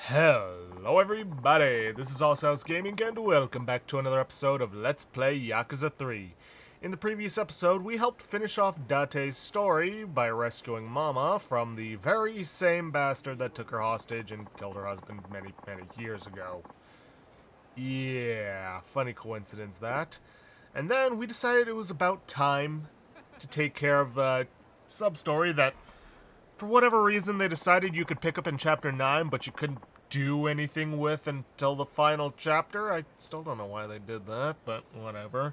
Hello everybody, this is Allsouth Gaming and welcome back to another episode of Let's Play Yakuza 3. In the previous episode, we helped finish off Date's story by rescuing Mama from the very same bastard that took her hostage and killed her husband many years ago. Yeah, funny coincidence that. And then we decided it was about time to take care of a sub-story that, for whatever reason, they decided you could pick up in Chapter 9, but you couldn't do anything with until the final chapter. I still don't know why they did that, but whatever.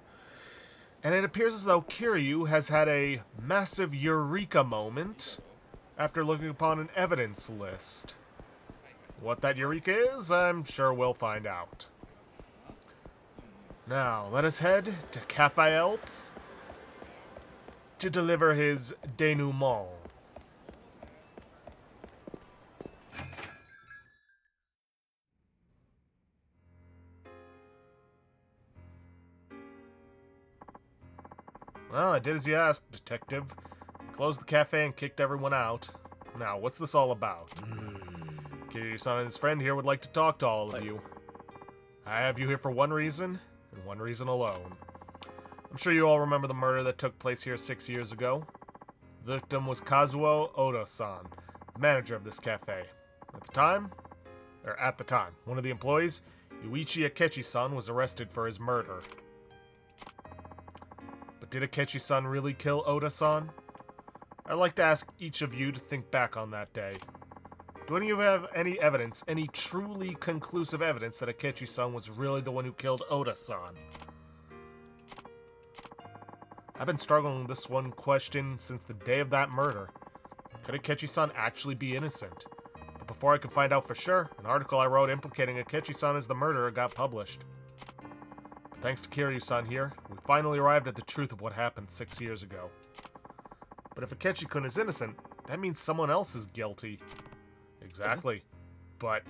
And it appears as though Kiryu has had a massive eureka moment after looking upon an evidence list. What that eureka is, I'm sure we'll find out. Now, let us head to Cafe Alps to deliver his denouement. Well, I did as you asked, Detective. Closed the cafe and kicked everyone out. Now, what's this all about? Kiryu-san and his friend here would like to talk to all of you. I have you here for one reason, and one reason alone. I'm sure you all remember the murder that took place here 6 years ago. The victim was Kazuo Oda-san, the manager of this cafe. At the time, one of the employees, Yuichi Akechi-san, was arrested for his murder. But did Akechi-san really kill Oda-san? I'd like to ask each of you to think back on that day. Do any of you have any evidence, any truly conclusive evidence that Akechi-san was really the one who killed Oda-san? I've been struggling with this one question since the day of that murder. Could Akechi-san actually be innocent? But before I could find out for sure, an article I wrote implicating Akechi-san as the murderer got published. But thanks to Kiryu-san here, we finally arrived at the truth of what happened 6 years ago. But if Akechi-kun is innocent, that means someone else is guilty. Exactly. But...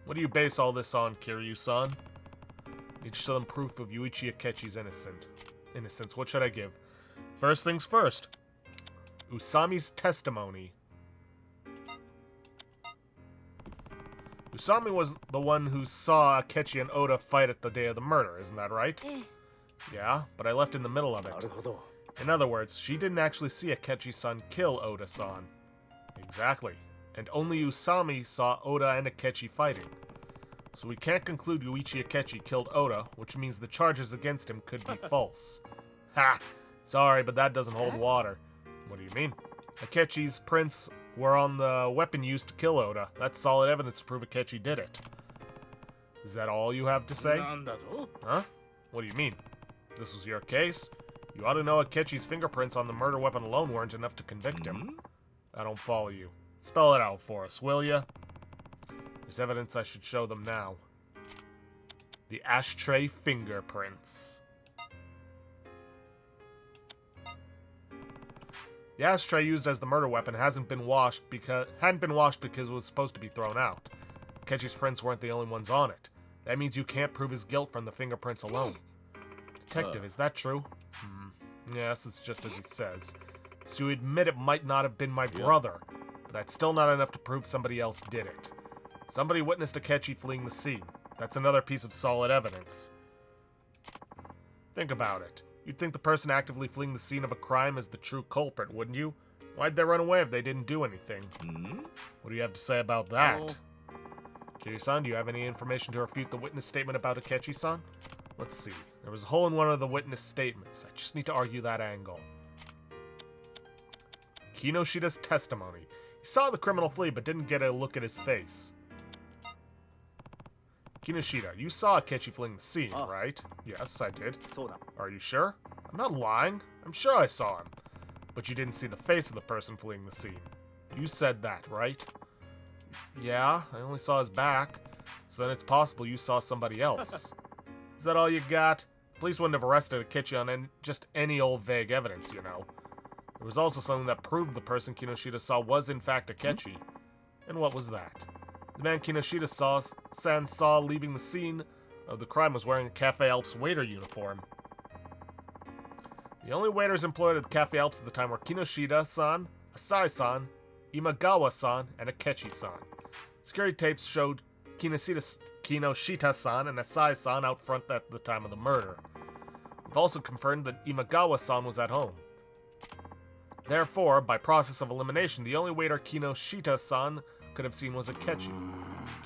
what do you base all this on, Kiryu-san? Need to show them proof of Yuichi Akechi's innocence. What should I give? First things first. Usami's testimony. Usami was the one who saw Akechi and Oda fight at the day of the murder, isn't that right? Yeah, but I left in the middle of it. In other words, she didn't actually see Akechi-san kill Oda-san. Exactly. And only Usami saw Oda and Akechi fighting. So we can't conclude Yuichi Akechi killed Oda, which means the charges against him could be false. Ha! Sorry, but that doesn't hold water. What do you mean? Akechi's prints were on the weapon used to kill Oda. That's solid evidence to prove Akechi did it. Is that all you have to say? Huh? What do you mean? If this was your case, you ought to know Akechi's fingerprints on the murder weapon alone weren't enough to convict him. I don't follow you. Spell it out for us, will ya? There's evidence I should show them now. The ashtray fingerprints. The ashtray used as the murder weapon hadn't been washed because it was supposed to be thrown out. Akechi's prints weren't the only ones on it. That means you can't prove his guilt from the fingerprints alone. Detective, is that true? Yes, it's just as he says. So you admit it might not have been my brother, but that's still not enough to prove somebody else did it. Somebody witnessed Akechi fleeing the scene. That's another piece of solid evidence. Think about it. You'd think the person actively fleeing the scene of a crime is the true culprit, wouldn't you? Why'd they run away if they didn't do anything? What do you have to say about that? Kiryu-san, do you have any information to refute the witness statement about Akechi-san? Let's see. There was a hole in one of the witness statements. I just need to argue that angle. Kinoshida's testimony. He saw the criminal flee but didn't get a look at his face. Kinoshita, you saw Akechi fleeing the scene, right? Yes, I did. Are you sure? I'm not lying. I'm sure I saw him. But you didn't see the face of the person fleeing the scene. You said that, right? Yeah, I only saw his back. So then it's possible you saw somebody else. Is that all you got? Police wouldn't have arrested Akechi on just any old vague evidence, you know. There was also something that proved the person Kinoshita saw was in fact Akechi. And what was that? The man Kinoshita saw leaving the scene of the crime was wearing a Cafe Alps waiter uniform. The only waiters employed at the Cafe Alps at the time were Kinoshita-san, Asai-san, Imagawa-san, and Akechi-san. Security tapes showed Kinoshita-san and Asai-san out front at the time of the murder. We've also confirmed that Imagawa-san was at home. Therefore, by process of elimination, the only waiter Kinoshita-san could have seen was Akechi.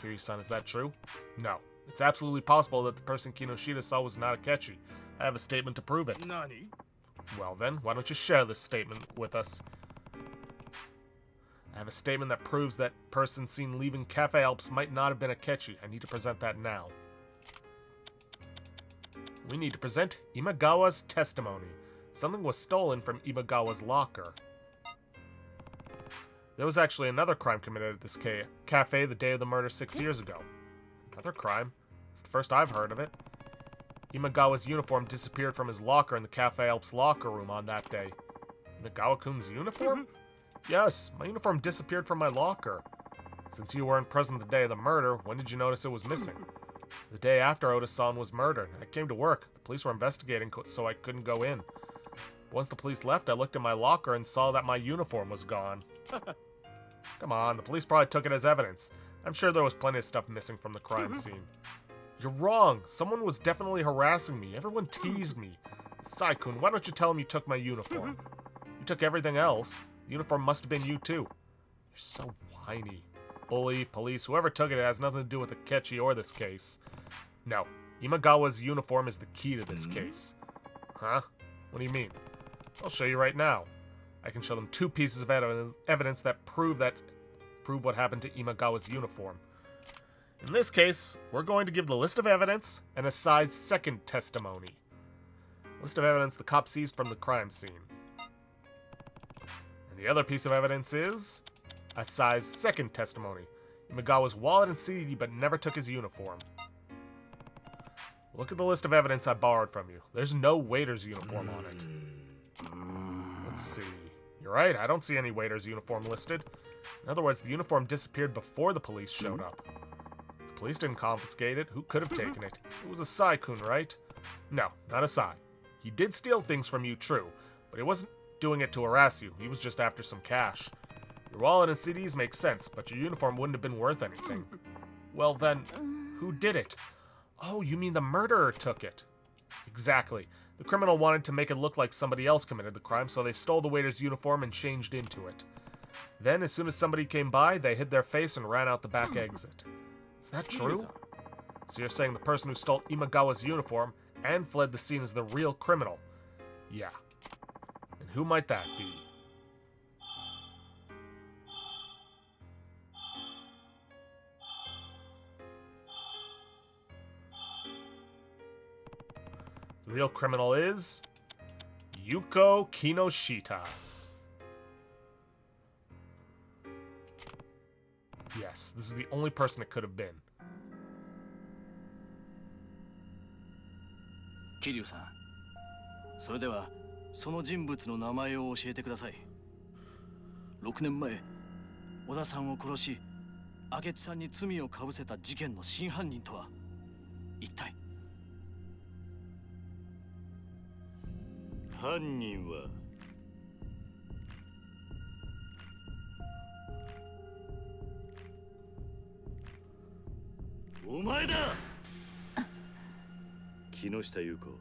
Kiryu-san, is that true? No. It's absolutely possible that the person Kinoshita saw was not Akechi. I have a statement to prove it. Nani? Well then, why don't you share this statement with us? I have a statement that proves that person seen leaving Cafe Alps might not have been Akechi. I need to present that now. We need to present Imagawa's testimony. Something was stolen from Imagawa's locker. There was actually another crime committed at this cafe the day of the murder 6 years ago. Another crime? It's the first I've heard of it. Imagawa's uniform disappeared from his locker in the Cafe Alps locker room on that day. Imagawa-kun's uniform? Yes, my uniform disappeared from my locker. Since you weren't present the day of the murder, when did you notice it was missing? The day after Oda-san was murdered. I came to work. The police were investigating, so I couldn't go in. Once the police left, I looked in my locker and saw that my uniform was gone. Come on, the police probably took it as evidence. I'm sure there was plenty of stuff missing from the crime scene. You're wrong. Someone was definitely harassing me. Everyone teased me. Sai-kun, why don't you tell him you took my uniform? You took everything else. The uniform must have been you too. You're so whiny. Bully, police, whoever took it has nothing to do with Akechi or this case. No, Imagawa's uniform is the key to this case. Huh? What do you mean? I'll show you right now. I can show them 2 pieces of evidence that prove what happened to Imagawa's uniform. In this case, we're going to give the list of evidence and Asai's second testimony. List of evidence the cop seized from the crime scene. And the other piece of evidence is Asai's second testimony. Imagawa's wallet and CD, but never took his uniform. Look at the list of evidence I borrowed from you. There's no waiter's uniform on it. Let's see. You're right, I don't see any waiter's uniform listed. In other words, the uniform disappeared before the police showed up. The police didn't confiscate it. Who could have taken it? It was Asai-kun, right? No, not Asai. He did steal things from you, true, but he wasn't doing it to harass you. He was just after some cash. Your wallet and CDs make sense, but your uniform wouldn't have been worth anything. Well then, who did it? Oh, you mean the murderer took it? Exactly. The criminal wanted to make it look like somebody else committed the crime, so they stole the waiter's uniform and changed into it. Then, as soon as somebody came by, they hid their face and ran out the back exit. Is that true? So you're saying the person who stole Imagawa's uniform and fled the scene is the real criminal? Yeah. And who might that be? The real criminal is Yuko Kinoshita. Yes, this is the only person it could have been. Kiryu-san, それではその人物の名前を教えてください。6年前、小田さんを殺し、明智さんに罪をかぶせた事件の真犯人とは一体？犯人はお前だ。木下優子、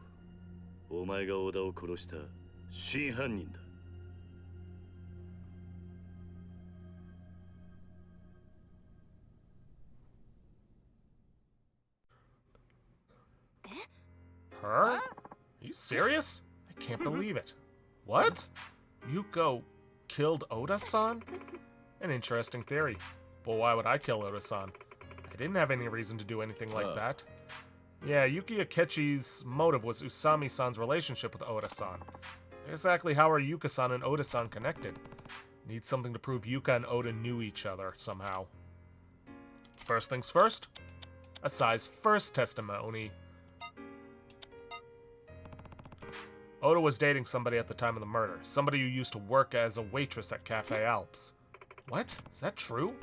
お前が小田を殺した真犯人だ。Huh? Are you serious? I can't believe it. What? Yuko killed Oda-san? An interesting theory. But why would I kill Oda-san? I didn't have any reason to do anything like that. Yeah, Yuki Akechi's motive was Usami-san's relationship with Oda-san. Exactly how are Yuka-san and Oda-san connected? Need something to prove Yuka and Oda knew each other somehow. First things first, Asai's first testimony. Oda was dating somebody at the time of the murder. Somebody who used to work as a waitress at Cafe Alps. What? Is that true?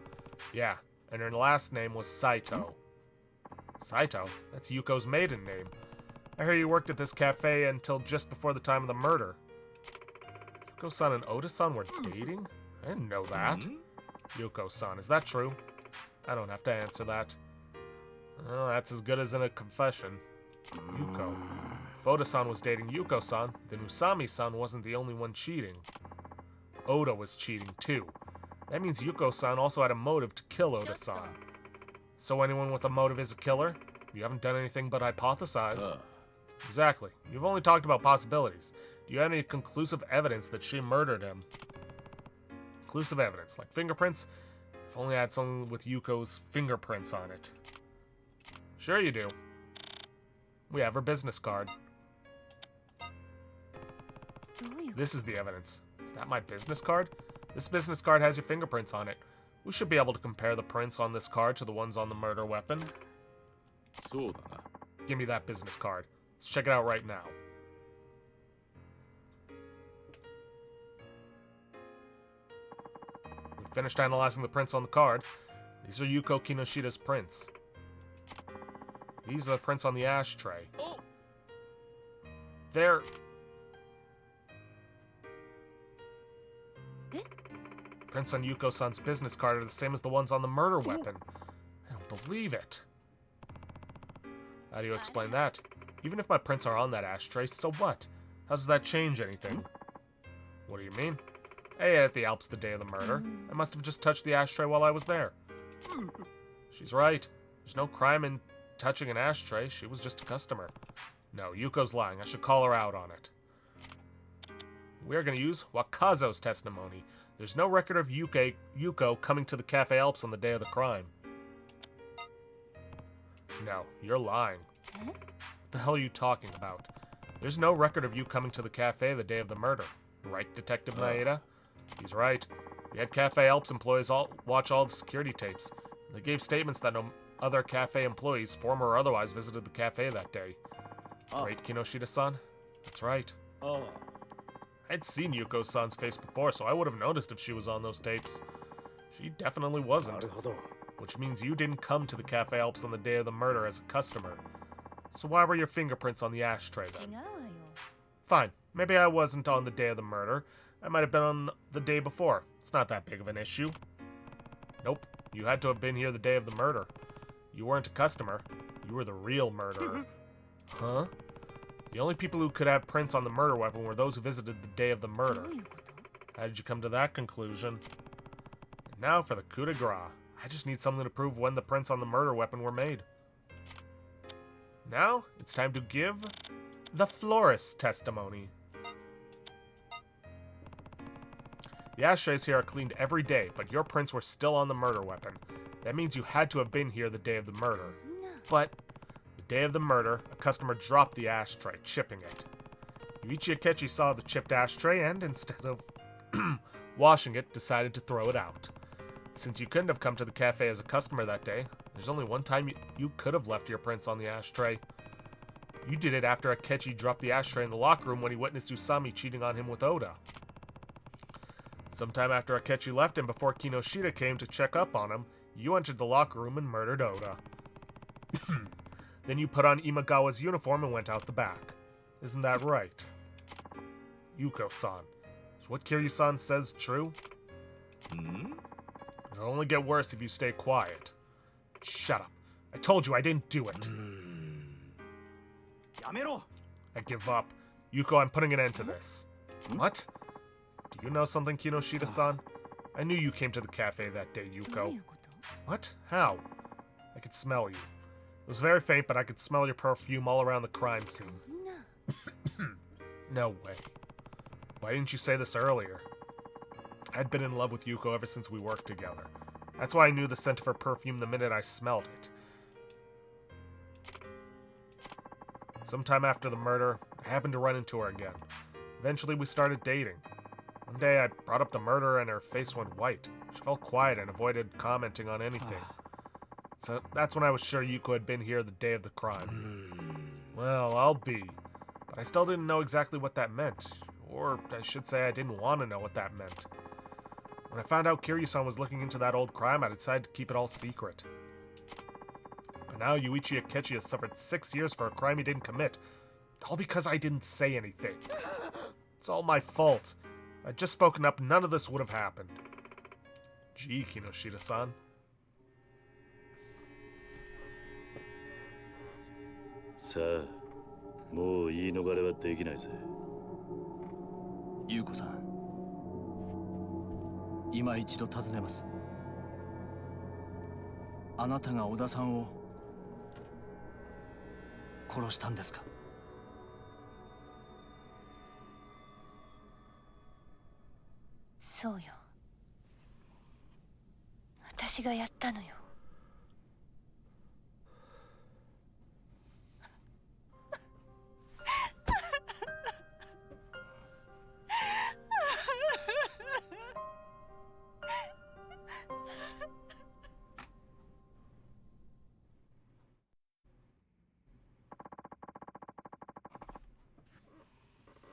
Yeah, and her last name was Saito. Saito? That's Yuko's maiden name. I heard you worked at this cafe until just before the time of the murder. Yuko-san and Oda-san were dating? I didn't know that. Yuko-san, is that true? I don't have to answer that. Well, that's as good as in a confession. Yuko. If Oda-san was dating Yuko-san, then Usami-san wasn't the only one cheating. Oda was cheating too. That means Yuko-san also had a motive to kill Oda-san. So anyone with a motive is a killer? You haven't done anything but hypothesize. Exactly. You've only talked about possibilities. Do you have any conclusive evidence that she murdered him? Conclusive evidence, like fingerprints? If only I had something with Yuko's fingerprints on it. Sure you do. We have her business card. This is the evidence. Is that my business card? This business card has your fingerprints on it. We should be able to compare the prints on this card to the ones on the murder weapon. Give me that business card. Let's check it out right now. We finished analyzing the prints on the card. These are Yuko Kinoshida's prints. These are the prints on the ashtray. They're... Prints on Yuko-san's business card are the same as the ones on the murder weapon. I don't believe it. How do you explain that? Even if my prints are on that ashtray, so what? How does that change anything? What do you mean? I ate at the Alps the day of the murder. I must have just touched the ashtray while I was there. She's right. There's no crime in touching an ashtray. She was just a customer. No, Yuko's lying. I should call her out on it. We're going to use Wakazo's testimony. There's no record of Yuko coming to the Cafe Alps on the day of the crime. No, you're lying. What the hell are you talking about? There's no record of you coming to the cafe the day of the murder. Right, Detective Maeda? He's right. We had Cafe Alps employees watch all the security tapes. They gave statements that no other cafe employees, former or otherwise, visited the cafe that day. Right, Kinoshita-san? That's right. I'd seen Yuko-san's face before, so I would have noticed if she was on those tapes. She definitely wasn't. Which means you didn't come to the Cafe Alps on the day of the murder as a customer. So why were your fingerprints on the ashtray then? Fine, maybe I wasn't on the day of the murder. I might have been on the day before. It's not that big of an issue. Nope, you had to have been here the day of the murder. You weren't a customer. You were the real murderer. Huh? The only people who could have prints on the murder weapon were those who visited the day of the murder. How did you come to that conclusion? And now for the coup de grace. I just need something to prove when the prints on the murder weapon were made. Now, it's time to give the florist's testimony. The ashtrays here are cleaned every day, but your prints were still on the murder weapon. That means you had to have been here the day of the murder. But the day of the murder, a customer dropped the ashtray, chipping it. Yuichi Akechi saw the chipped ashtray and, instead of washing it, decided to throw it out. Since you couldn't have come to the cafe as a customer that day, there's only one time you could have left your prints on the ashtray. You did it after Akechi dropped the ashtray in the locker room when he witnessed Usami cheating on him with Oda. Sometime after Akechi left and before Kinoshita came to check up on him, you entered the locker room and murdered Oda. Then you put on Imagawa's uniform and went out the back. Isn't that right? Yuko-san, is what Kiryu-san says true? It'll only get worse if you stay quiet. Shut up. I told you I didn't do it. I give up. Yuko, I'm putting an end to this. What? Do you know something, Kinoshita-san? I knew you came to the cafe that day, Yuko. What? How? I could smell you. It was very faint, but I could smell your perfume all around the crime scene. No way. Why didn't you say this earlier? I'd been in love with Yuko ever since we worked together. That's why I knew the scent of her perfume the minute I smelled it. Sometime after the murder, I happened to run into her again. Eventually, we started dating. One day, I brought up the murder and her face went white. She felt quiet and avoided commenting on anything. So that's when I was sure Yuko had been here the day of the crime. Well, I'll be. But I still didn't know exactly what that meant. Or I should say I didn't want to know what that meant. When I found out Kiryu-san was looking into that old crime, I decided to keep it all secret. But now Yuichi Akechi has suffered 6 years for a crime he didn't commit. All because I didn't say anything. It's all my fault. If I'd just spoken up, none of this would have happened. Gee, Kinoshita-san. さあ、もう言い逃れはできないぜ。優子さん、今一度尋ねます。あなたが小田さんを殺したんですか？そうよ。私がやったのよ。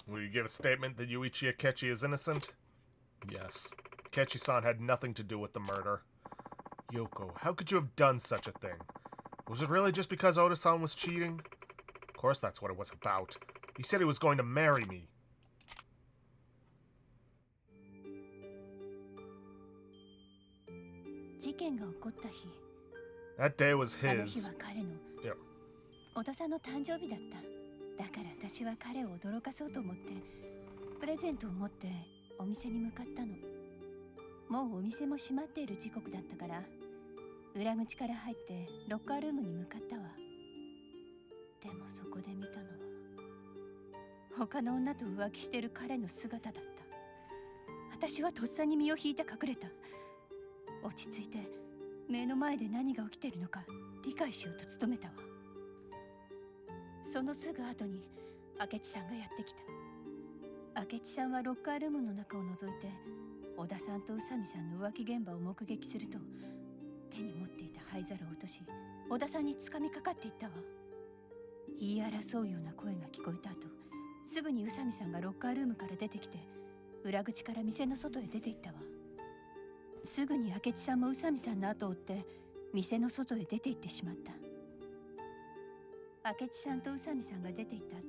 Will you give a statement that Yuichi Akechi is innocent? Yes. Akechi-san had nothing to do with the murder. Yoko, how could you have done such a thing? Was it really just because Oda-san was cheating? Of course that's what it was about. He said he was going to marry me. That day was his. Yeah. 小田さんの誕生日だった。だから私は彼を驚かそうと思ってプレゼントを持ってお店に向かったの。もうお店も閉まっている時刻だったから裏口から入ってロッカールームに向かったわ。でもそこで見たのは他の女と浮気してる彼の姿だった。私はとっさに身を引いて隠れた。落ち着いて目の前で何が起きてるのか理解しようと努めたわ。そのすぐ後に明智さんがやってきた。明智さんはロッカールームの中を覗いて小田さんと宇佐美さんの浮気現場を目撃すると手に持っていた灰皿を落とし小田さんに掴みかかっていったわ。言い争うような声が聞こえた後すぐに宇佐美さんがロッカールームから出てきて裏口から店の外へ出て行ったわ。すぐに明智さんも宇佐美さんの後を追って店の外へ出て行ってしまった。明智さんと宇佐美さんが出て行った後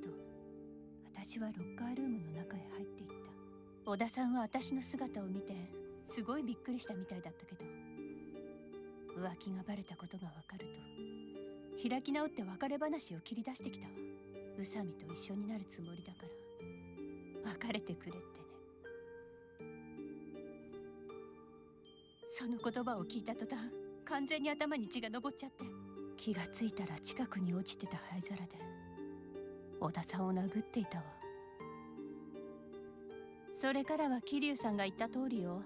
私はロッカールームの中へ入っていった。小田さんは私の姿を見てすごいびっくりしたみたいだったけど浮気がバレたことが分かると開き直って別れ話を切り出してきたわ。宇佐美と一緒になるつもりだから別れてくれってね。その言葉を聞いた途端完全に頭に血が上っちゃって気がついたら近くに落ちてた灰皿で小田さんを殴っていたわ。それからは桐生さんが言った通りよ。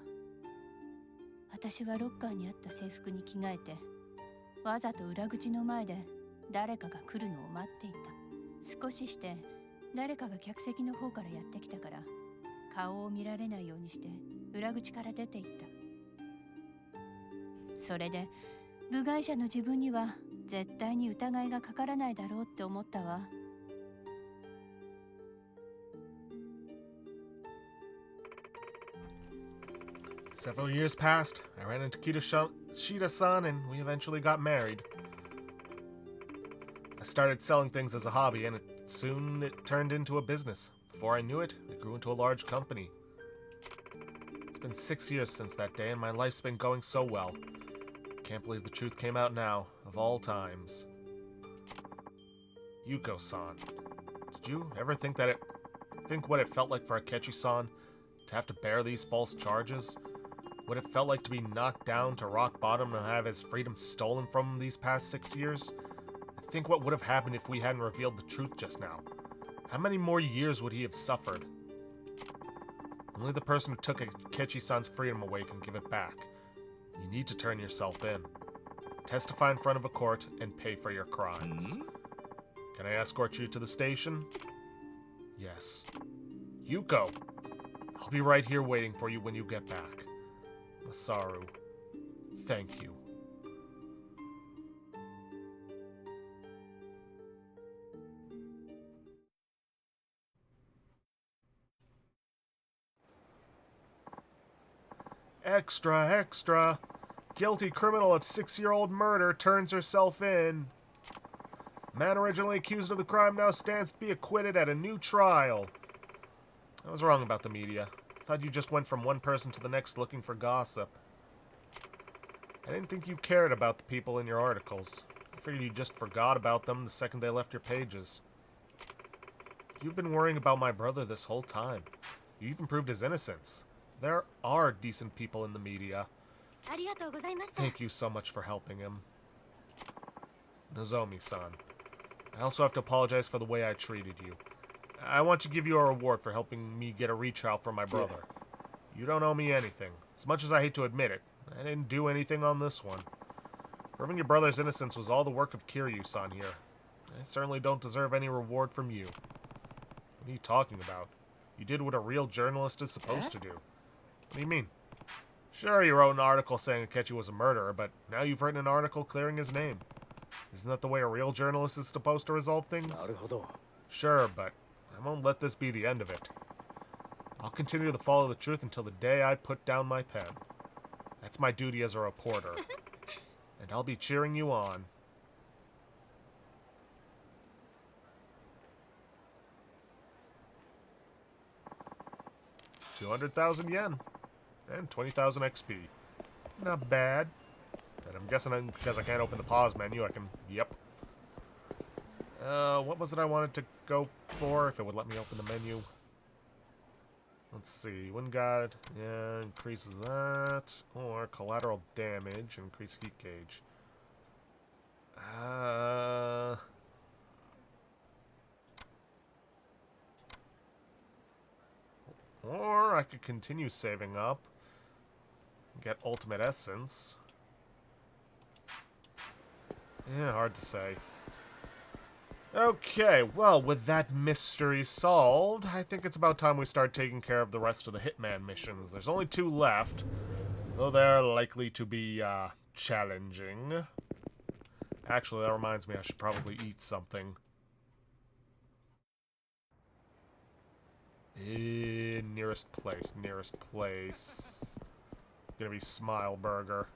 私はロッカーにあった制服に着替えてわざと裏口の前で誰かが来るのを待っていた。少しして誰かが客席の方からやってきたから顔を見られないようにして裏口から出て行った。それで部外者の自分には絶対に疑いがかからないだろうって思ったわ。Several years passed. I ran into Shida-san and we eventually got married. I started selling things as a hobby and soon it turned into a business. Before I knew it, it grew into a large company. It's been 6 years since that day and my life's been going so well. Can't believe the truth came out now, of all times. Yuko-san, did you ever think what it felt like for Akechi-san to have to bear these false charges? What it felt like to be knocked down to rock bottom and have his freedom stolen from him these past 6 years? Think what would have happened if we hadn't revealed the truth just now. How many more years would he have suffered? Only the person who took Akechi-san's freedom away can give it back. You need to turn yourself in. Testify in front of a court and pay for your crimes. Can I escort you to the station? Yes. Yuko! I'll be right here waiting for you when you get back. Masaru, thank you. Extra, extra! Guilty criminal of 6-year-old murder turns herself in. Man originally accused of the crime now stands to be acquitted at a new trial. I was wrong about the media. I thought you just went from one person to the next looking for gossip. I didn't think you cared about the people in your articles. I figured you just forgot about them the second they left your pages. You've been worrying about my brother this whole time. You even proved his innocence. There are decent people in the media. Thank you so much for helping him. Nozomi-san, I also have to apologize for the way I treated you. I want to give you a reward for helping me get a retrial for my brother. You don't owe me anything. As much as I hate to admit it, I didn't do anything on this one. Proving your brother's innocence was all the work of Kiryu-san here. I certainly don't deserve any reward from you. What are you talking about? You did what a real journalist is supposed to do. What do you mean? Sure, you wrote an article saying Akechi was a murderer, but now you've written an article clearing his name. Isn't that the way a real journalist is supposed to resolve things? Sure, but I won't let this be the end of it. I'll continue to follow the truth until the day I put down my pen. That's my duty as a reporter. And I'll be cheering you on. 200,000 yen. And 20,000 XP. Not bad. And I'm guessing because I can't open the pause menu, I can... Yep. What was it I wanted to go for? If it would let me open the menu. Let's see. Wind guide. Yeah, increases that. Or collateral damage. Increase heat gauge. Or I could continue saving up. Get ultimate essence. Yeah, hard to say. Okay, well, with that mystery solved, I think it's about time we start taking care of the rest of the Hitman missions. There's only 2 left, though they're likely to be, challenging. Actually, that reminds me I should probably eat something. Nearest place. Gonna be Smile Burger.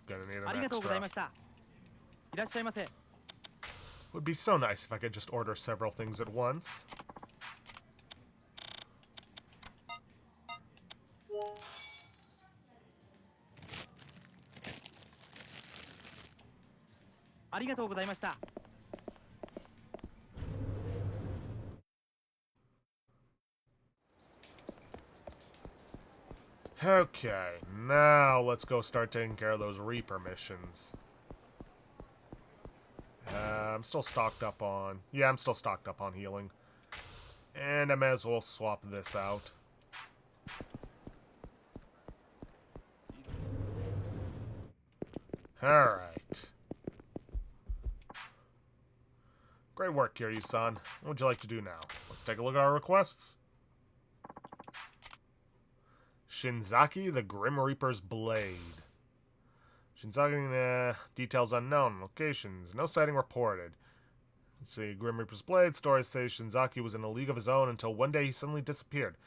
Gonna need an extra. Would be so nice if I could just order several things at once. Okay, now let's go start taking care of those Reaper missions. I'm still stocked up on... Yeah, I'm still stocked up on healing. And I may as well swap this out. Alright. Great work, Kiryu-san. What would you like to do now? Let's take a look at our requests. Shinzaki, the Grim Reaper's Blade. Shinzaki, details unknown. Locations, no sighting reported. Let's see, Grim Reaper's Blade. Stories say Shinzaki was in a league of his own until one day he suddenly disappeared.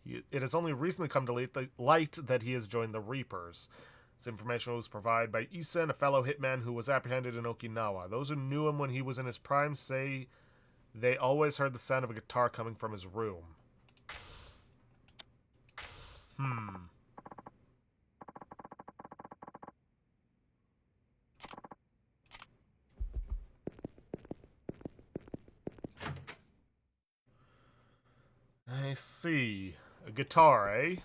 It has only recently come to light that he has joined the Reapers. This information was provided by Isen, a fellow hitman who was apprehended in Okinawa. Those who knew him when he was in his prime say they always heard the sound of a guitar coming from his room. I see. A guitar, eh?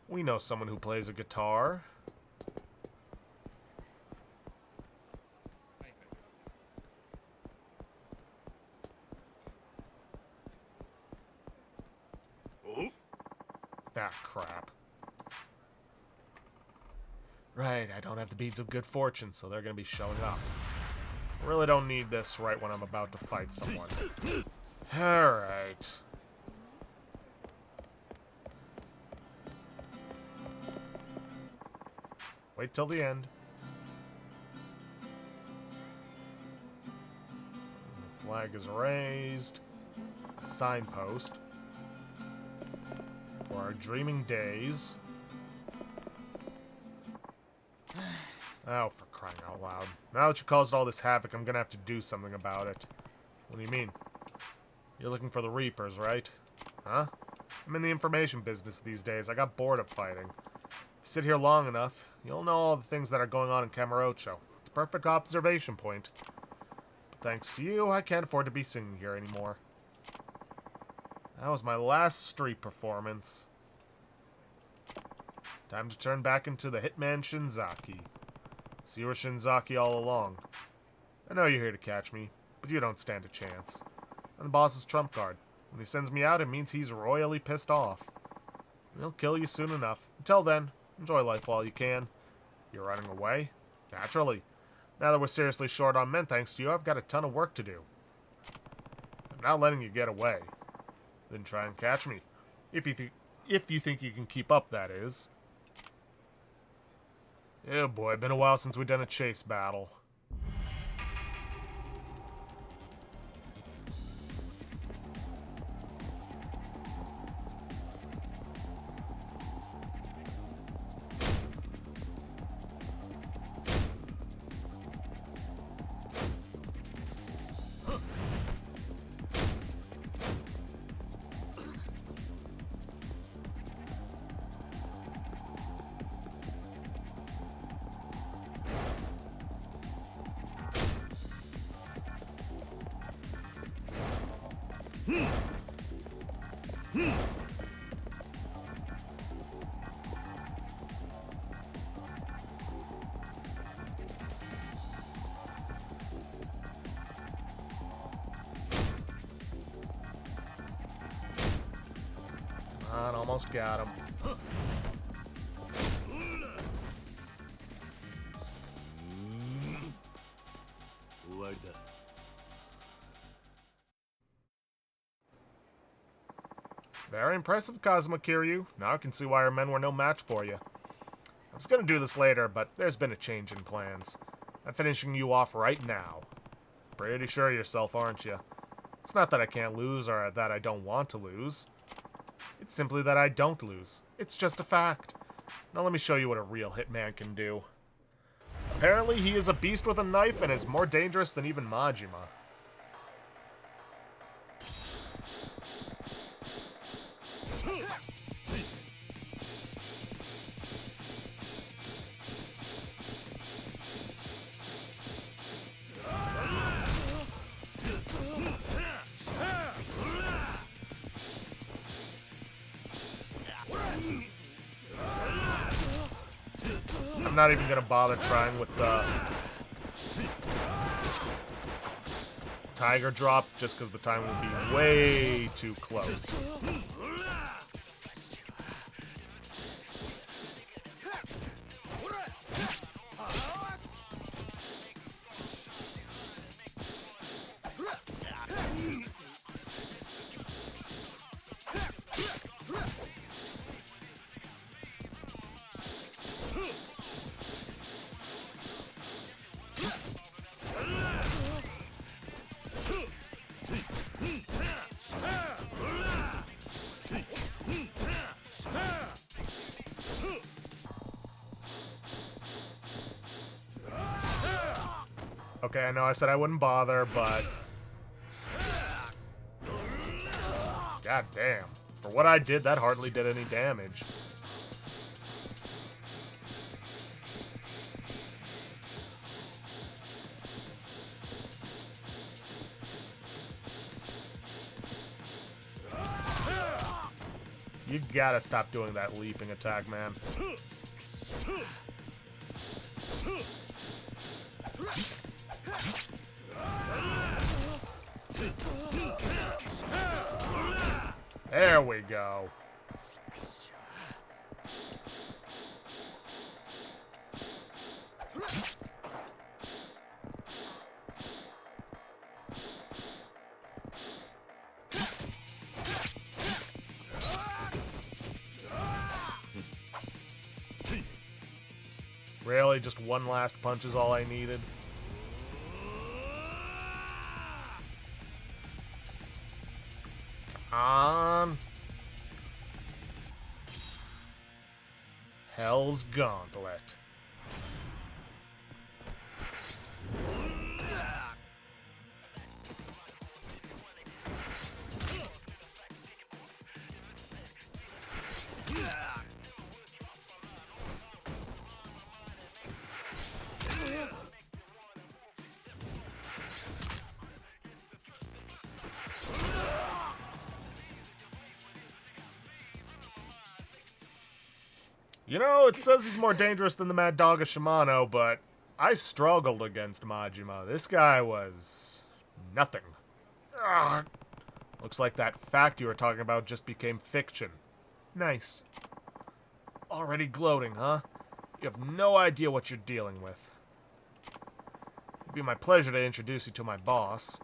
We know someone who plays a guitar. Ah, crap. Right, I don't have the beads of good fortune, so they're gonna be showing up. I really don't need this right when I'm about to fight someone. Alright. Wait till the end. Flag is raised. Signpost. For our dreaming days. Oh, for crying out loud. Now that you caused all this havoc, I'm gonna have to do something about it. What do you mean? You're looking for the Reapers, right? Huh? I'm in the information business these days. I got bored of fighting. If you sit here long enough, you'll know all the things that are going on in Kamurocho. It's the perfect observation point. But thanks to you, I can't afford to be singing here anymore. That was my last street performance. Time to turn back into the Hitman Shinzaki. So you were Shinzaki all along. I know you're here to catch me, but you don't stand a chance. I'm the boss's trump card. When he sends me out, it means he's royally pissed off. He'll kill you soon enough. Until then, enjoy life while you can. You're running away? Naturally. Now that we're seriously short on men thanks to you, I've got a ton of work to do. I'm not letting you get away. Then try and catch me. If you think you can keep up, that is. Oh boy, been a while since we've done a chase battle. Almost got him. Very impressive, Kazuma Kiryu. Now I can see why our men were no match for you. I was gonna do this later, but there's been a change in plans. I'm finishing you off right now. Pretty sure of yourself, aren't you? It's not that I can't lose or that I don't want to lose. It's simply that I don't lose. It's just a fact. Now let me show you what a real hitman can do. Apparently he is a beast with a knife and is more dangerous than even Majima. I'm not even gonna bother trying with the Tiger Drop just because the time will be way too close. Okay, I know I said I wouldn't bother, but... God damn. For what I did, that hardly did any damage. You gotta stop doing that leaping attack, man. There we go. Really? Just one last punch is all I needed? On. Hell's Gauntlet. You know, it says he's more dangerous than the Mad Dog of Shimano, but I struggled against Majima. This guy was nothing. Ugh. Looks like that fact you were talking about just became fiction. Nice. Already gloating, huh? You have no idea what you're dealing with. It'd be my pleasure to introduce you to my boss.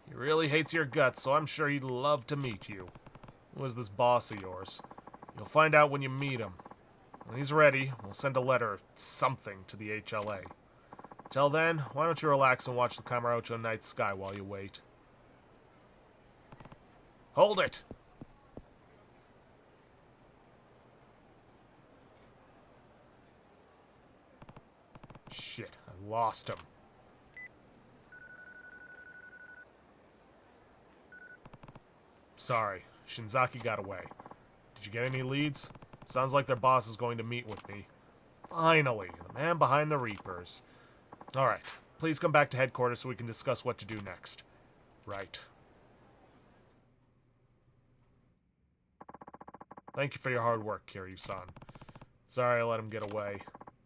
He really hates your guts, so I'm sure he'd love to meet you. Who is this boss of yours? You'll find out when you meet him. When he's ready, we'll send a letter or something to the HLA. Till then, why don't you relax and watch the Kamurocho night sky while you wait? Hold it! Shit, I lost him. Sorry, Shinzaki got away. Did you get any leads? Sounds like their boss is going to meet with me. Finally, the man behind the Reapers. Alright, please come back to headquarters so we can discuss what to do next. Right. Thank you for your hard work, Kiryu-san. Sorry I let him get away.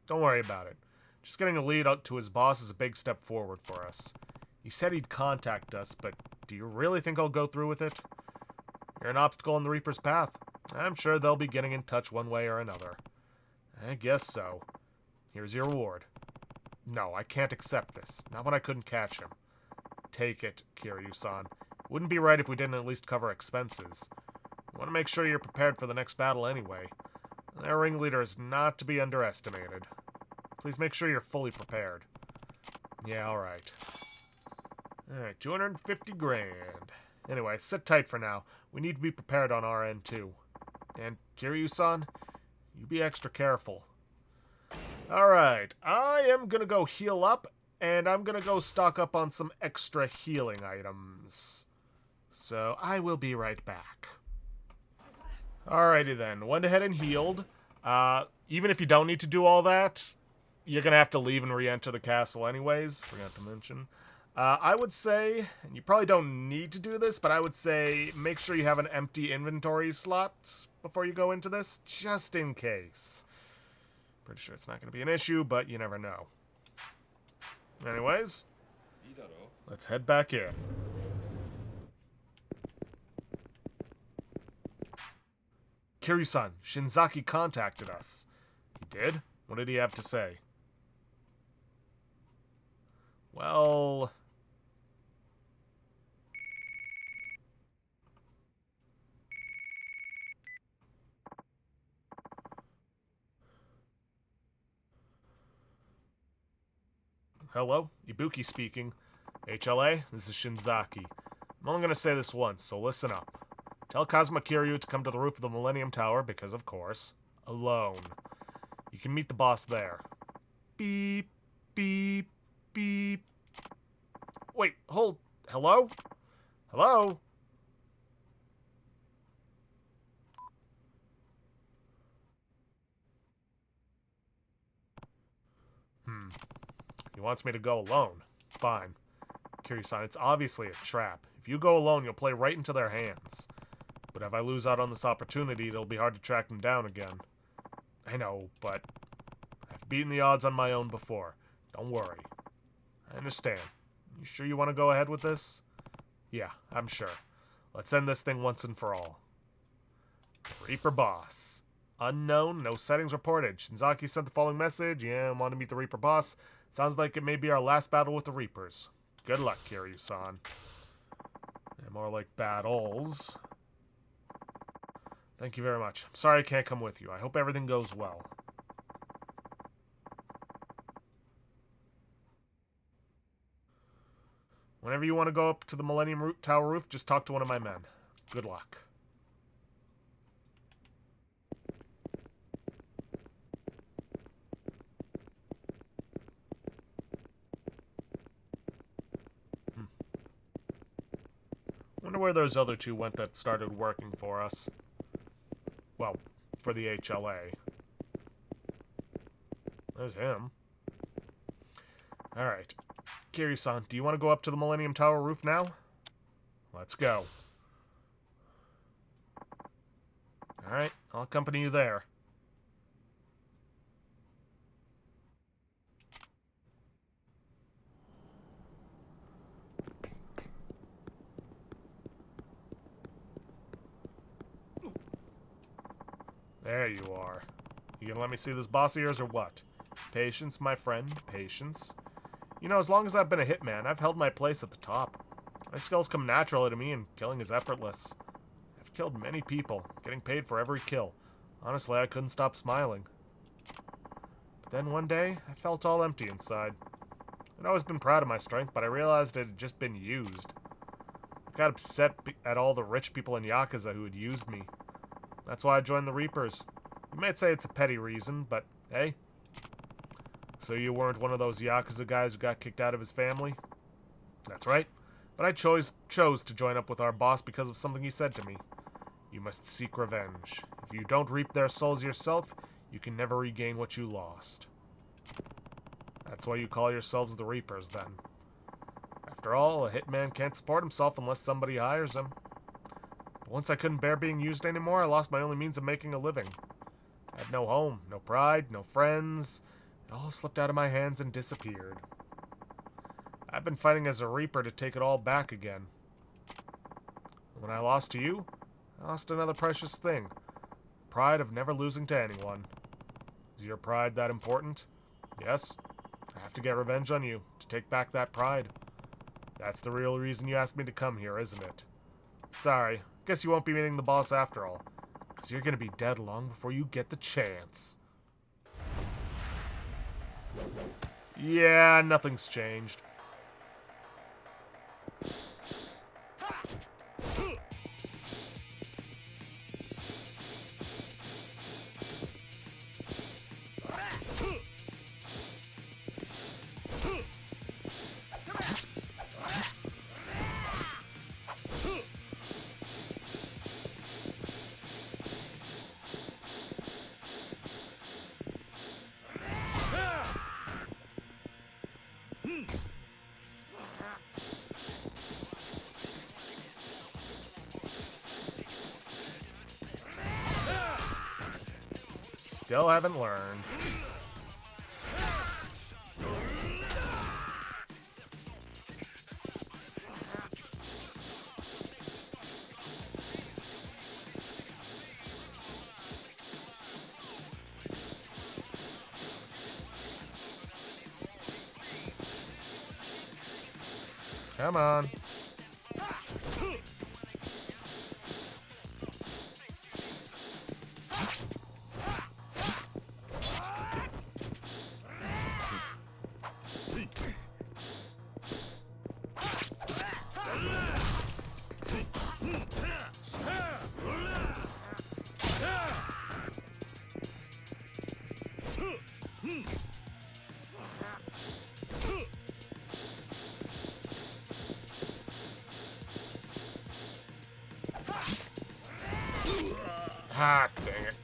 Don't worry about it. Just getting a lead out to his boss is a big step forward for us. He said he'd contact us, but do you really think I'll go through with it? You're an obstacle in the Reaper's path. I'm sure they'll be getting in touch one way or another. I guess so. Here's your reward. No, I can't accept this. Not when I couldn't catch him. Take it, Kiryu-san. Wouldn't be right if we didn't at least cover expenses. We want to make sure you're prepared for the next battle anyway. Their ringleader is not to be underestimated. Please make sure you're fully prepared. Yeah, alright. Alright, 250 grand. Anyway, sit tight for now. We need to be prepared on our end, too. And Kiryu-san, you be extra careful. Alright, I am gonna go heal up, and I'm gonna go stock up on some extra healing items. So, I will be right back. Alrighty then, went ahead and healed. Even if you don't need to do all that, you're gonna have to leave and re-enter the castle anyways, forgot to mention. I would say, and you probably don't need to do this, but I would say make sure you have an empty inventory slot before you go into this, just in case. Pretty sure it's not going to be an issue, but you never know. Anyways, let's head back in. Kiryu-san, Shinzaki contacted us. He did? What did he have to say? Well... Hello, Ibuki speaking. HLA, this is Shinzaki. I'm only going to say this once, so listen up. Tell Kazuma Kiryu to come to the roof of the Millennium Tower, because of course, alone. You can meet the boss there. Beep, beep, beep. Wait, hold. Hello? Hello? He wants me to go alone. Fine. Kiryu-san, it's obviously a trap. If you go alone, you'll play right into their hands. But if I lose out on this opportunity, it'll be hard to track them down again. I know, but I've beaten the odds on my own before. Don't worry. I understand. You sure you want to go ahead with this? Yeah, I'm sure. Let's end this thing once and for all. Reaper boss. Unknown, no settings reported. Shinzaki sent the following message. Yeah, want to meet the Reaper boss. Sounds like it may be our last battle with the Reapers. Good luck, Kiryu-san. And more like battles. Thank you very much. I'm sorry I can't come with you. I hope everything goes well. Whenever you want to go up to the Millennium Tower roof, just talk to one of my men. Good luck. Wonder where those other two went that started working for us. Well, for the HLA. There's him. Alright. Kiryu-san, do you want to go up to the Millennium Tower roof now? Let's go. Alright, I'll accompany you there. There you are. You gonna let me see this boss of yours or what? Patience, my friend, patience. You know, as long as I've been a hitman, I've held my place at the top. My skills come naturally to me and killing is effortless. I've killed many people, getting paid for every kill. Honestly, I couldn't stop smiling. But then one day, I felt all empty inside. I'd always been proud of my strength, but I realized it had just been used. I got upset at all the rich people in Yakuza who had used me. That's why I joined the Reapers. You might say it's a petty reason, but hey. So you weren't one of those Yakuza guys who got kicked out of his family? That's right. But I chose to join up with our boss because of something he said to me. You must seek revenge. If you don't reap their souls yourself, you can never regain what you lost. That's why you call yourselves the Reapers, then. After all, a hitman can't support himself unless somebody hires him. But once I couldn't bear being used anymore, I lost my only means of making a living. I had no home, no pride, no friends. It all slipped out of my hands and disappeared. I've been fighting as a Reaper to take it all back again. When I lost to you, I lost another precious thing. Pride of never losing to anyone. Is your pride that important? Yes. I have to get revenge on you, to take back that pride. That's the real reason you asked me to come here, isn't it? Sorry, guess you won't be meeting the boss after all. Because you're going to be dead long before you get the chance. Yeah, nothing's changed. Still haven't learned. Come on. Ah, dang it.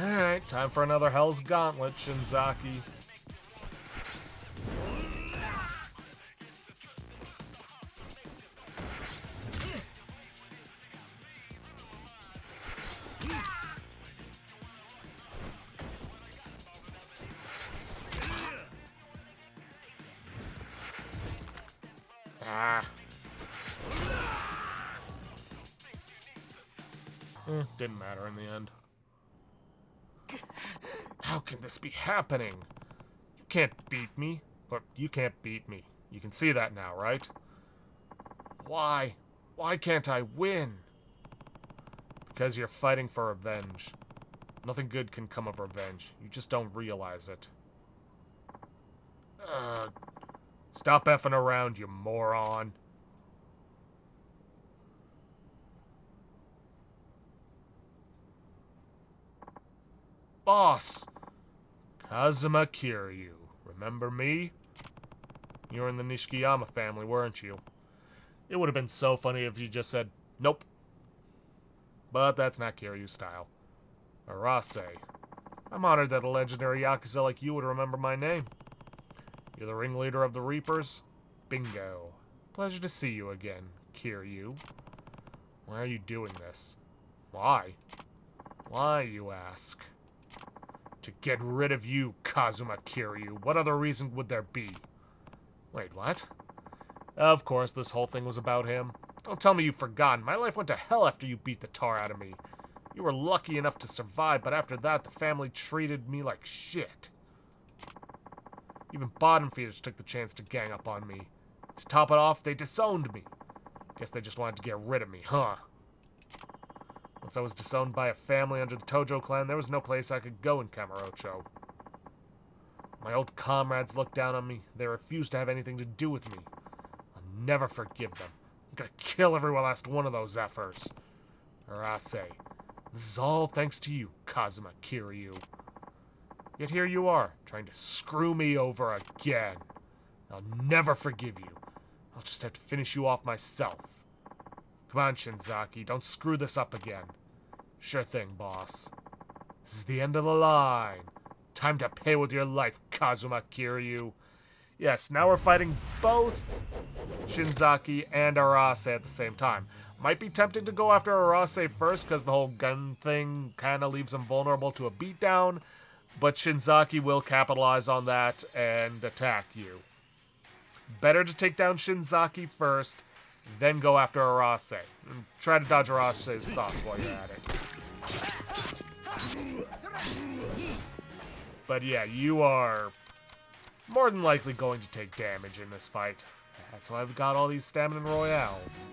Alright, time for another Hell's Gauntlet, Shinzaki. Ah. Didn't matter in the end. How can this be happening? You can't beat me. Or you can't beat me. You can see that now, right? Why? Why can't I win? Because you're fighting for revenge. Nothing good can come of revenge. You just don't realize it. Stop effing around, you moron. Boss! Kazuma Kiryu. Remember me? You were in the Nishikiyama family, weren't you? It would have been so funny if you just said, nope. But that's not Kiryu style. Arase. I'm honored that a legendary Yakuza like you would remember my name. You're the ringleader of the Reapers? Bingo. Pleasure to see you again, Kiryu. Why are you doing this? Why? Why, you ask? To get rid of you, Kazuma Kiryu. What other reason would there be? Wait, what? Of course, this whole thing was about him. Don't tell me you've forgotten. My life went to hell after you beat the tar out of me. You were lucky enough to survive, but after that, the family treated me like shit. Even bottom feeders took the chance to gang up on me. To top it off, they disowned me. Guess they just wanted to get rid of me, huh? Once I was disowned by a family under the Tojo clan, there was no place I could go in Kamurocho. My old comrades looked down on me. They refused to have anything to do with me. I'll never forgive them. I'm gonna kill every last one of those effers. Arase. This is all thanks to you, Kazuma Kiryu. Yet here you are, trying to screw me over again. I'll never forgive you. I'll just have to finish you off myself. Come on, Shinzaki, don't screw this up again. Sure thing, boss. This is the end of the line. Time to pay with your life, Kazuma Kiryu. Yes, now we're fighting both Shinzaki and Arase at the same time. Might be tempted to go after Arase first because the whole gun thing kind of leaves him vulnerable to a beatdown, but Shinzaki will capitalize on that and attack you. Better to take down Shinzaki first, then go after Arase. And try to dodge Arase's thoughts while you're at it. But yeah, you are more than likely going to take damage in this fight. That's why I've got all these stamina royales.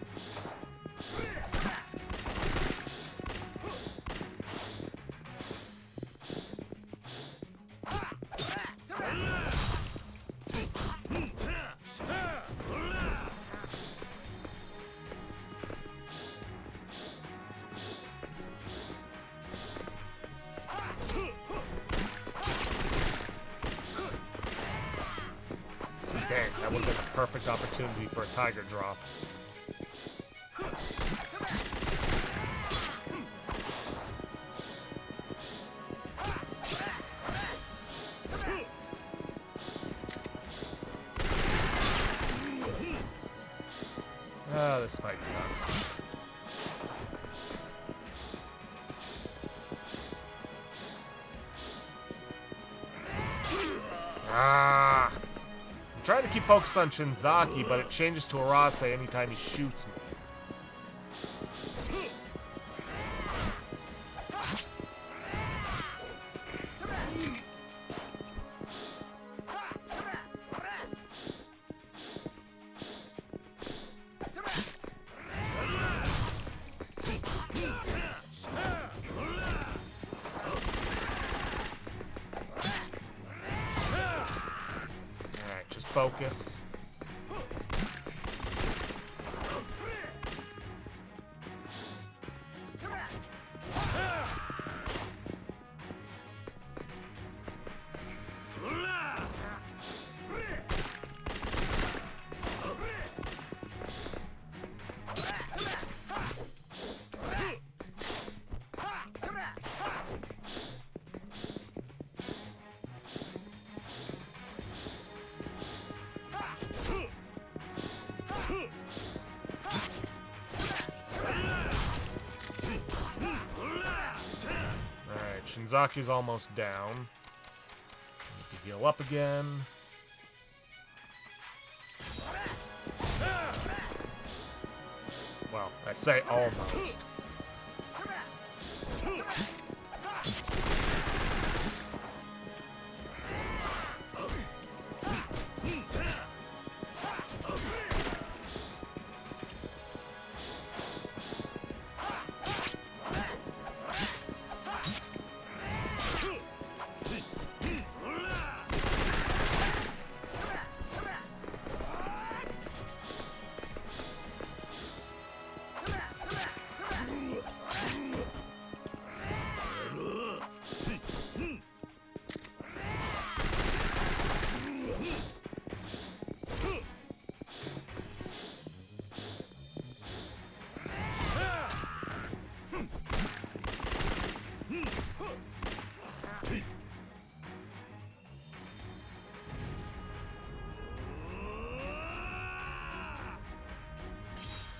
Dang, that would have been a perfect opportunity for a tiger drop. Ah, this fight sucks. Ah! I'm trying to keep focus on Shinzaki, but it changes to Arase anytime he shoots me. Focus. Shinzaki's almost down. Need to heal up again. Well, I say almost.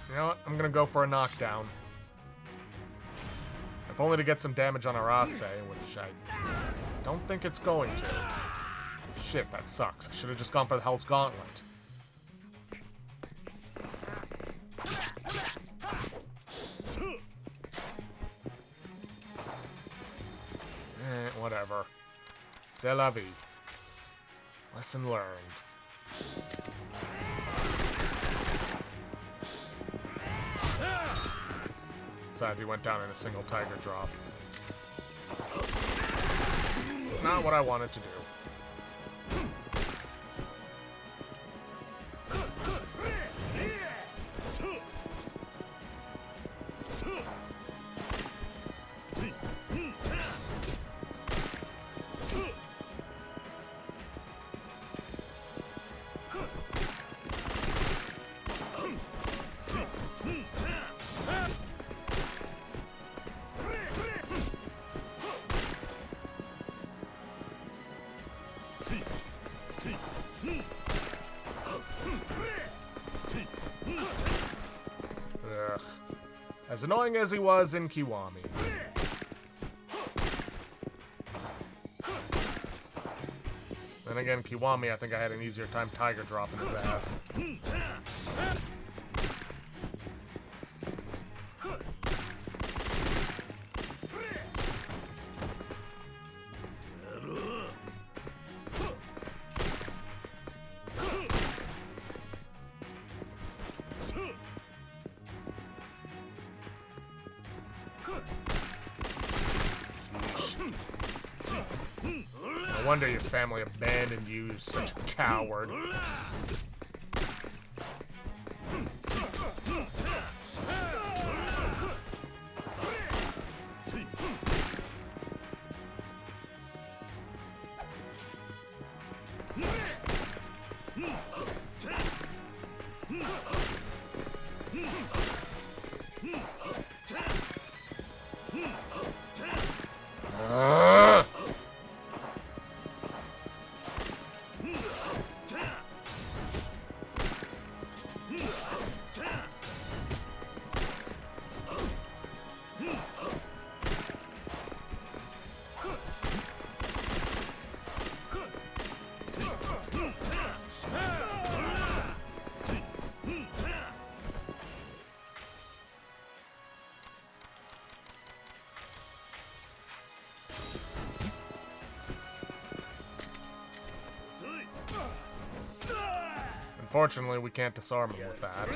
You know what? I'm gonna go for a knockdown. If only to get some damage on Arase, which I don't think it's going to. Shit, that sucks. I should have just gone for the Hell's Gauntlet. Whatever. C'est la vie. Lesson learned. Besides, he went down in a single tiger drop. Not what I wanted to do. Ugh. As annoying as he was in Kiwami. Then again, Kiwami, I think I had an easier time tiger dropping his ass. No wonder your family abandoned you, you're such a coward. Unfortunately, we can't disarm him with that.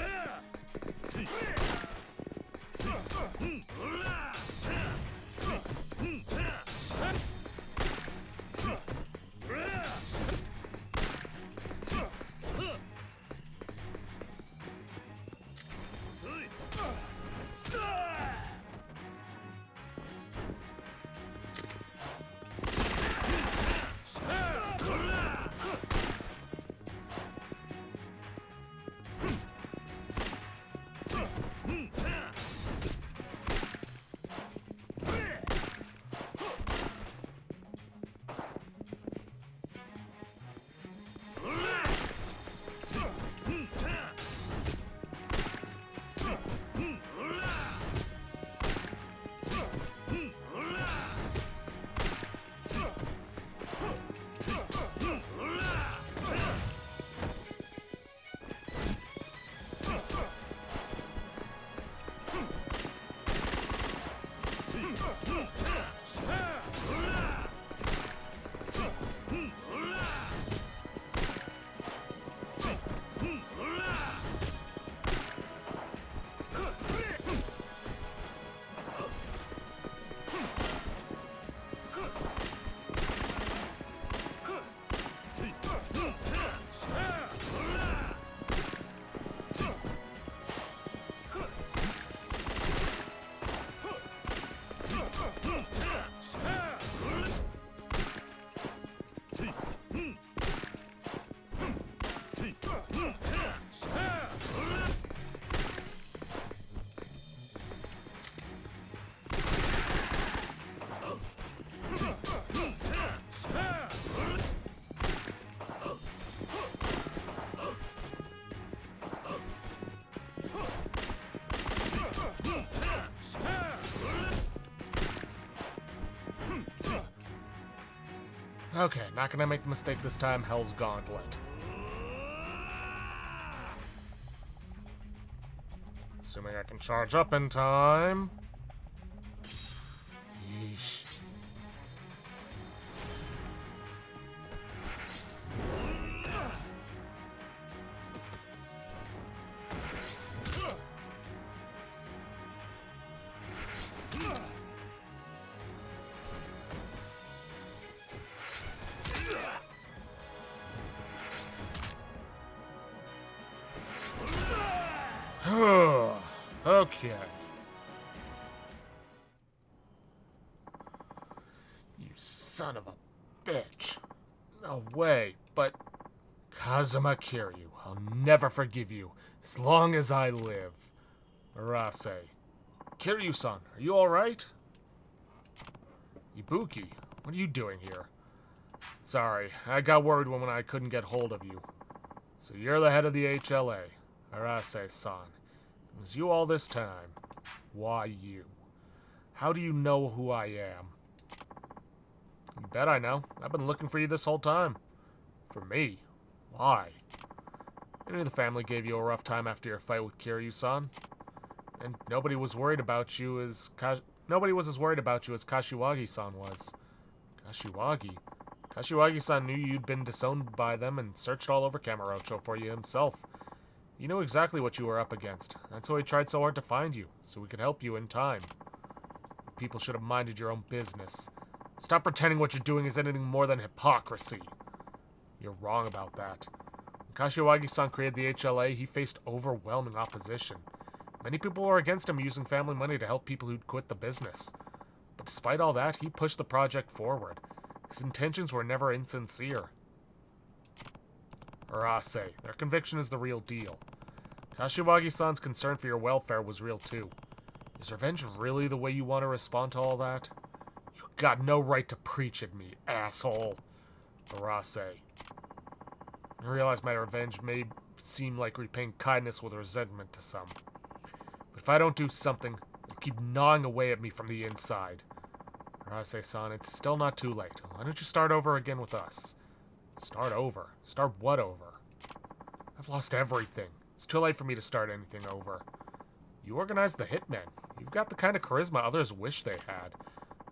Okay, not gonna make the mistake this time. Hell's Gauntlet. Assuming I can charge up in time. Yeesh. Okay. You son of a bitch. No way, but Kazuma Kiryu, I'll never forgive you as long as I live. Arase. Kiryu-san, are you alright? Ibuki, what are you doing here? Sorry, I got worried when I couldn't get hold of you. So you're the head of the HLA. Arase-san. It was you all this time. Why you? How do you know who I am? You bet I know. I've been looking for you this whole time. For me? Why? I knew the family gave you a rough time after your fight with Kiryu-san. And nobody was worried about you as nobody was as worried about you as Kashiwagi-san was. Kashiwagi? Kashiwagi-san knew you'd been disowned by them and searched all over Kamurocho for you himself. He knew exactly what you were up against. That's why he tried so hard to find you, so we could help you in time. People should have minded your own business. Stop pretending what you're doing is anything more than hypocrisy. You're wrong about that. When Kashiwagi-san created the HLA, he faced overwhelming opposition. Many people were against him using family money to help people who'd quit the business. But despite all that, he pushed the project forward. His intentions were never insincere. Arase, their conviction is the real deal. Kashiwagi-san's concern for your welfare was real too. Is revenge really the way you want to respond to all that? You got no right to preach at me, asshole. Arase. I realize my revenge may seem like repaying kindness with resentment to some. But if I don't do something, it'll keep gnawing away at me from the inside. Arase-san, it's still not too late. Why don't you start over again with us? Start over? Start what over? I've lost everything. It's too late for me to start anything over. You organized the hitmen. You've got the kind of charisma others wish they had.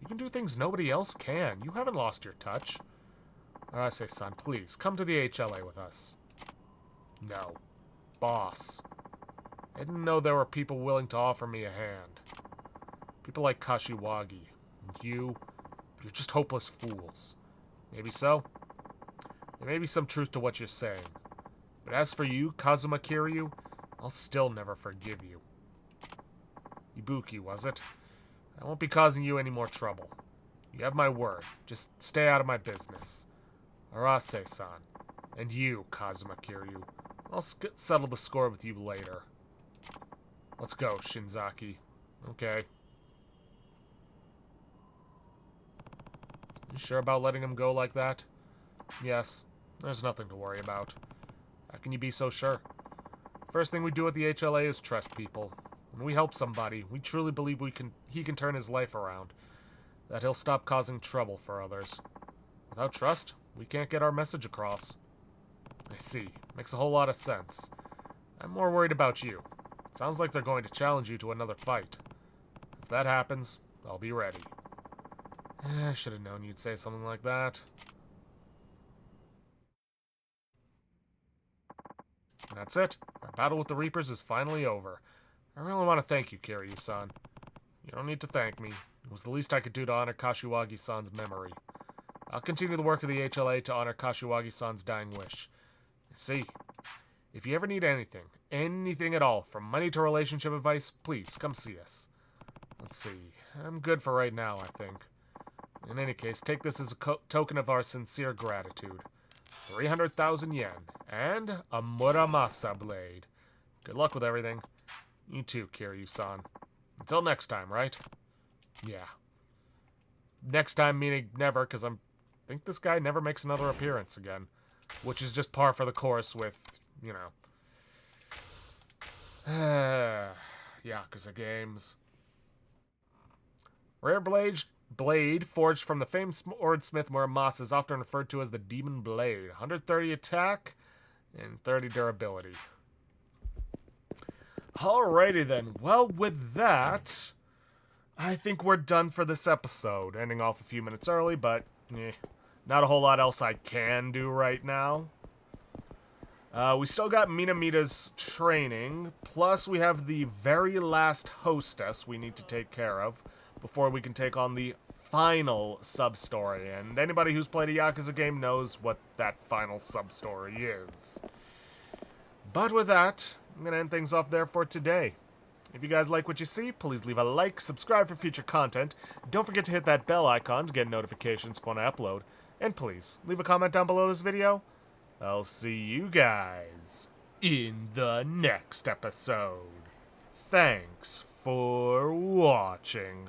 You can do things nobody else can. You haven't lost your touch. Arase-san, please, come to the HLA with us. No. Boss. I didn't know there were people willing to offer me a hand. People like Kashiwagi. And you're just hopeless fools. Maybe so. There may be some truth to what you're saying. But as for you, Kazuma Kiryu, I'll still never forgive you. Ibuki, was it? I won't be causing you any more trouble. You have my word. Just stay out of my business. Arase-san. And you, Kazuma Kiryu. I'll settle the score with you later. Let's go, Shinzaki. Okay. You sure about letting him go like that? Yes. There's nothing to worry about. How can you be so sure? First thing we do at the HLA is trust people. When we help somebody, we truly believe he can turn his life around. That he'll stop causing trouble for others. Without trust, we can't get our message across. I see. Makes a whole lot of sense. I'm more worried about you. It sounds like they're going to challenge you to another fight. If that happens, I'll be ready. I should have known you'd say something like that. That's it. Our battle with the Reapers is finally over. I really want to thank you, Kiryu-san. You don't need to thank me. It was the least I could do to honor Kashiwagi-san's memory. I'll continue the work of the HLA to honor Kashiwagi-san's dying wish. See, if you ever need anything at all, from money to relationship advice, please come see us. Let's see. I'm good for right now, I think. In any case, take this as a token of our sincere gratitude. 300,000 yen, and a Muramasa blade. Good luck with everything. You too, Kiryu-san. Until next time, right? Yeah. Next time meaning never, because I think this guy never makes another appearance again. Which is just par for the course with, you know... Yakuza games. Rare Blade blade forged from the famed swordsmith Muramas is often referred to as the Demon Blade. 130 attack and 30 durability. Alrighty then. Well, with that, I think we're done for this episode. Ending off a few minutes early, but not a whole lot else I can do right now. We still got Minamita's training, plus we have the very last hostess we need to take care of before we can take on the final sub-story. And anybody who's played a Yakuza game knows what that final sub-story is. But with that, I'm going to end things off there for today. If you guys like what you see, please leave a like, subscribe for future content. Don't forget to hit that bell icon to get notifications when I upload. And please, leave a comment down below this video. I'll see you guys in the next episode. Thanks for watching.